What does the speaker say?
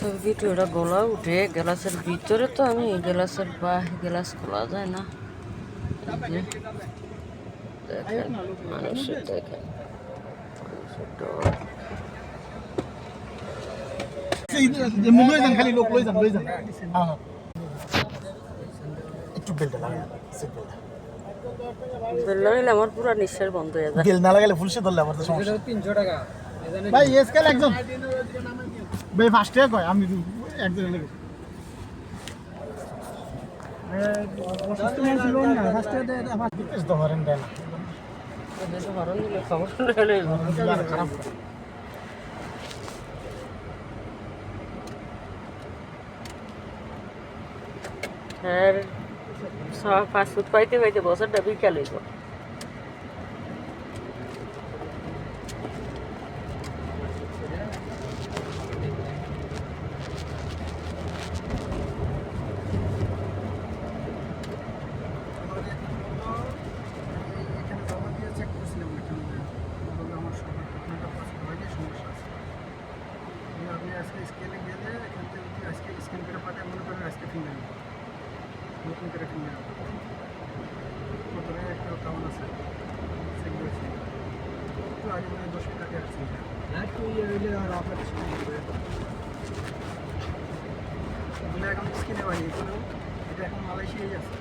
তো ভিডিওটা গলা উঠে গ্লাসের ভিতরে, তো আমি গ্লাসের গ্লাস খোলা যায় না। দেখেন মানুষের, দেখেন মানুষের ডর। বেল লাগাইলে আমার পুরো নিঃশ্বাস বন্ধ হয়ে যায়। বেল না লাগাইলে ফুলসে ধরলে আমার তো সমস্যা। 300 টাকা ভাই এসকাল একদম ভাই ফার্স্ট টাকা কয় আমি একজন লাগে কাস্টমার ছিল না ফার্স্ট টাকা আমার বিকাশ তো হরেন দেন দেশে হরণ দিলে খবর হলে খারাপ হ্যাঁ, 5 ফুট পাইতে পাইতে বছরটা বিকাল হইব। স্কেলে গেলে এখান থেকে যদি আজকে স্ক্যান করে পাঠায় মনে করেন আজকে ফিঙ্গার নতুন করে ফিঙ্গার প্রথমে একটা কাউন্ট আছে সেগুলো আছে একটু আগে মানে 10 মিনিট আগে আসছে একটু হইলে আর আপনার এগুলো এখন স্ক্যানে বানিয়ে এটা এখন মালয়েশিয়ায় আছে